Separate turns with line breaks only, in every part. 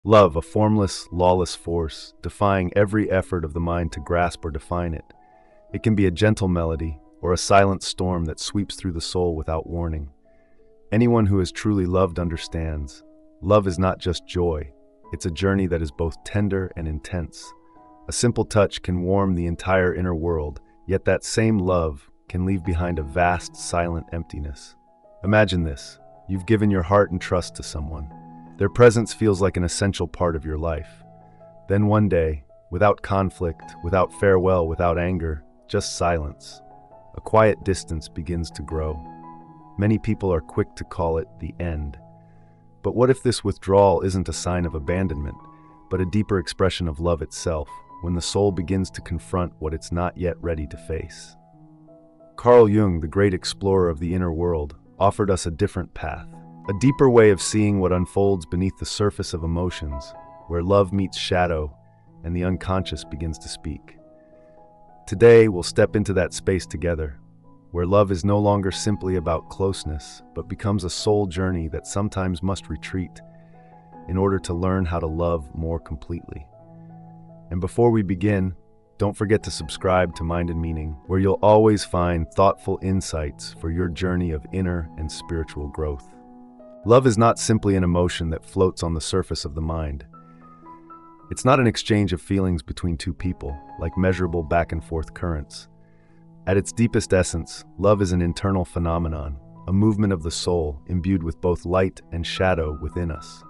Love, a formless, lawless force, defying every effort of the mind to grasp or define it. It can be a gentle melody or a silent storm that sweeps through the soul without warning. Anyone who has truly loved understands. Love is not just joy. It's a journey that is both tender and intense. A simple touch can warm the entire inner world, yet that same love can leave behind a vast, silent emptiness. Imagine this. You've given your heart and trust to someone. Their presence feels like an essential part of your life. Then one day, without conflict, without farewell, without anger, just silence, a quiet distance begins to grow. Many people are quick to call it the end. But what if this withdrawal isn't a sign of abandonment, but a deeper expression of love itself, when the soul begins to confront what it's not yet ready to face? Carl Jung, the great explorer of the inner world, offered us a different path, a deeper way of seeing what unfolds beneath the surface of emotions, where love meets shadow and the unconscious begins to speak. Today, we'll step into that space together, where love is no longer simply about closeness, but becomes a soul journey that sometimes must retreat in order to learn how to love more completely. And before we begin, don't forget to subscribe to Mind and Meaning, where you'll always find thoughtful insights for your journey of inner and spiritual growth. Love is not simply an emotion that floats on the surface of the mind. It's not an exchange of feelings between two people, like measurable back and forth currents. At its deepest essence, love is an internal phenomenon, a movement of the soul imbued with both light and shadow within us.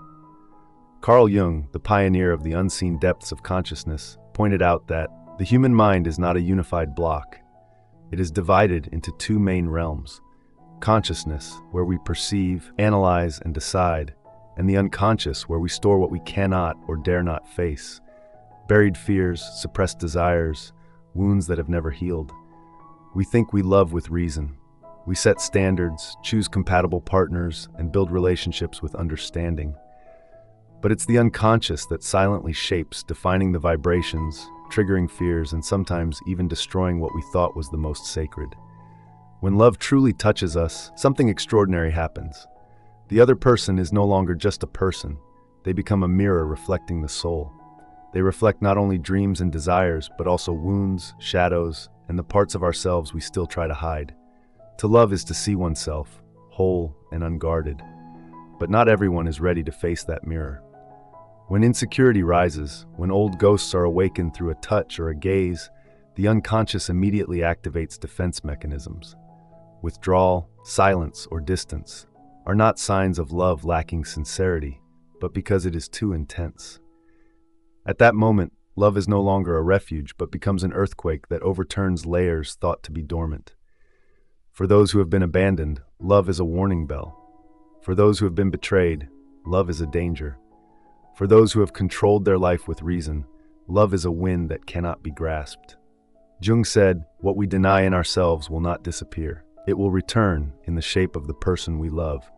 Carl Jung, the pioneer of the unseen depths of consciousness, pointed out that the human mind is not a unified block. It is divided into two main realms: consciousness, where we perceive, analyze, and decide, and the unconscious, where we store what we cannot or dare not face: buried fears, suppressed desires, wounds that have never healed. We think we love with reason. We set standards, choose compatible partners, and build relationships with understanding. But it's the unconscious that silently shapes, defining the vibrations, triggering fears, and sometimes even destroying what we thought was the most sacred. When love truly touches us, something extraordinary happens. The other person is no longer just a person. They become a mirror reflecting the soul. They reflect not only dreams and desires, but also wounds, shadows, and the parts of ourselves we still try to hide. To love is to see oneself, whole and unguarded. But not everyone is ready to face that mirror. When insecurity rises, when old ghosts are awakened through a touch or a gaze, the unconscious immediately activates defense mechanisms. Withdrawal, silence, or distance are not signs of love lacking sincerity, but because it is too intense. At that moment, love is no longer a refuge, but becomes an earthquake that overturns layers thought to be dormant. For those who have been abandoned, love is a warning bell. For those who have been betrayed, love is a danger. For those who have controlled their life with reason, love is a wind that cannot be grasped. Jung said, "What we deny in ourselves will not disappear. It will return in the shape of the person we love."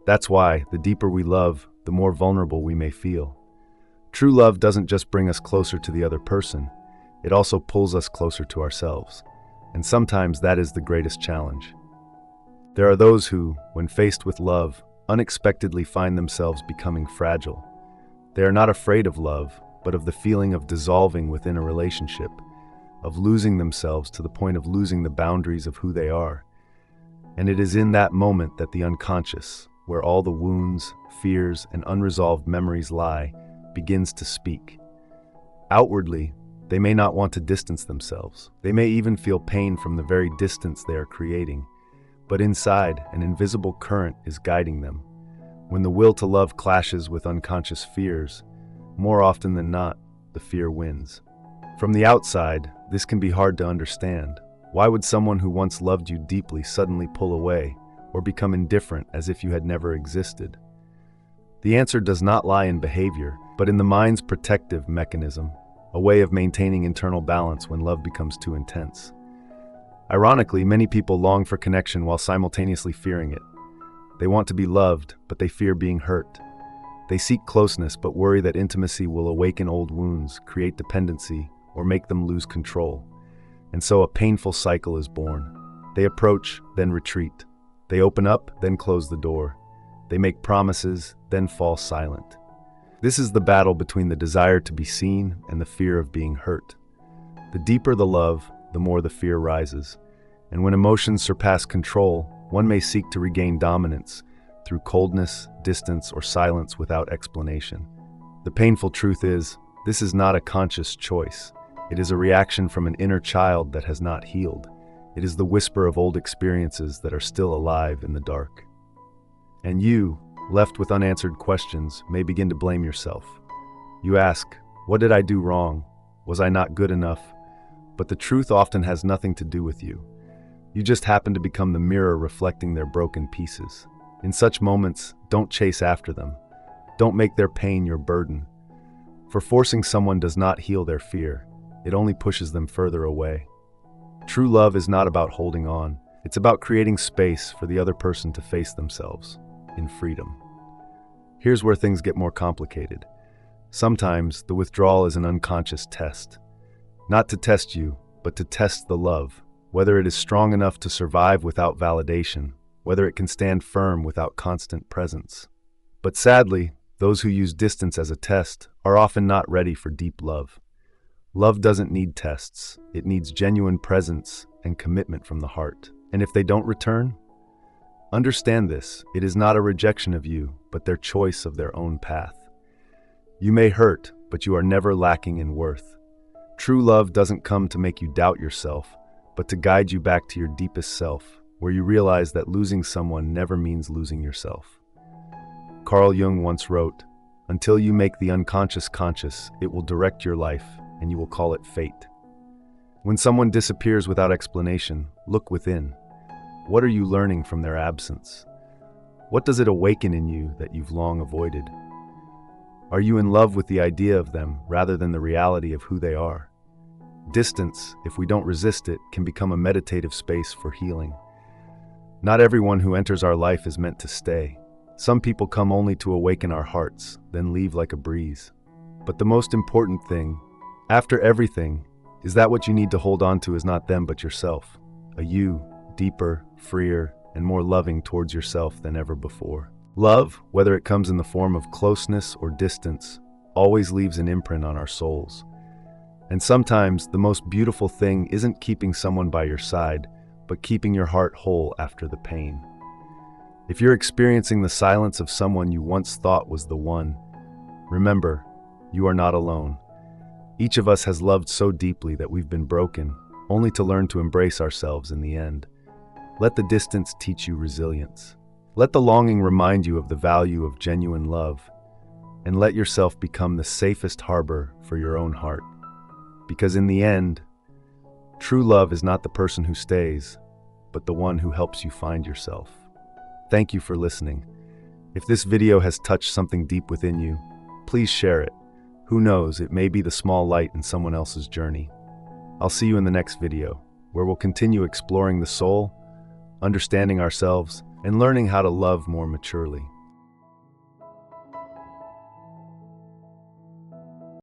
That's why, the deeper we love, the more vulnerable we may feel. True love doesn't just bring us closer to the other person, it also pulls us closer to ourselves. And sometimes that is the greatest challenge. There are those who, when faced with love, unexpectedly find themselves becoming fragile. They are not afraid of love, but of the feeling of dissolving within a relationship, of losing themselves to the point of losing the boundaries of who they are. And it is in that moment that the unconscious, where all the wounds, fears, and unresolved memories lie, begins to speak. Outwardly, they may not want to distance themselves. They may even feel pain from the very distance they are creating. But inside, an invisible current is guiding them. When the will to love clashes with unconscious fears, more often than not, the fear wins. From the outside, this can be hard to understand. Why would someone who once loved you deeply suddenly pull away, or become indifferent as if you had never existed? The answer does not lie in behavior, but in the mind's protective mechanism, a way of maintaining internal balance when love becomes too intense. Ironically, many people long for connection while simultaneously fearing it. They want to be loved, but they fear being hurt. They seek closeness, but worry that intimacy will awaken old wounds, create dependency, or make them lose control. And so a painful cycle is born. They approach, then retreat. They open up, then close the door. They make promises, then fall silent. This is the battle between the desire to be seen and the fear of being hurt. The deeper the love, the more the fear rises. And when emotions surpass control, one may seek to regain dominance through coldness, distance, or silence without explanation. The painful truth is, this is not a conscious choice. It is a reaction from an inner child that has not healed. It is the whisper of old experiences that are still alive in the dark. And you, left with unanswered questions, may begin to blame yourself. You ask, what did I do wrong? Was I not good enough? But the truth often has nothing to do with you. You just happen to become the mirror reflecting their broken pieces. In such moments, don't chase after them. Don't make their pain your burden. For forcing someone does not heal their fear. It only pushes them further away. True love is not about holding on. It's about creating space for the other person to face themselves in freedom. Here's where things get more complicated. Sometimes the withdrawal is an unconscious test. Not to test you, but to test the love, whether it is strong enough to survive without validation, whether it can stand firm without constant presence. But sadly, those who use distance as a test are often not ready for deep love. Love doesn't need tests. It needs genuine presence and commitment from the heart. And if they don't return, understand this, it is not a rejection of you, but their choice of their own path. You may hurt, but you are never lacking in worth. True love doesn't come to make you doubt yourself, but to guide you back to your deepest self, where you realize that losing someone never means losing yourself. Carl Jung once wrote, "Until you make the unconscious conscious, it will direct your life, and you will call it fate." When someone disappears without explanation, look within. What are you learning from their absence? What does it awaken in you that you've long avoided? Are you in love with the idea of them rather than the reality of who they are? Distance, if we don't resist it, can become a meditative space for healing. Not everyone who enters our life is meant to stay. Some people come only to awaken our hearts, then leave like a breeze. But the most important thing, after everything, is that what you need to hold on to is not them but yourself. A you, deeper, freer, and more loving towards yourself than ever before. Love, whether it comes in the form of closeness or distance, always leaves an imprint on our souls. And sometimes the most beautiful thing isn't keeping someone by your side, but keeping your heart whole after the pain. If you're experiencing the silence of someone you once thought was the one, remember, you are not alone. Each of us has loved so deeply that we've been broken, only to learn to embrace ourselves in the end. Let the distance teach you resilience. Let the longing remind you of the value of genuine love, and let yourself become the safest harbor for your own heart. Because in the end, true love is not the person who stays, but the one who helps you find yourself. Thank you for listening. If this video has touched something deep within you, please share it. Who knows, it may be the small light in someone else's journey. I'll see you in the next video, where we'll continue exploring the soul, understanding ourselves, and learning how to love more maturely.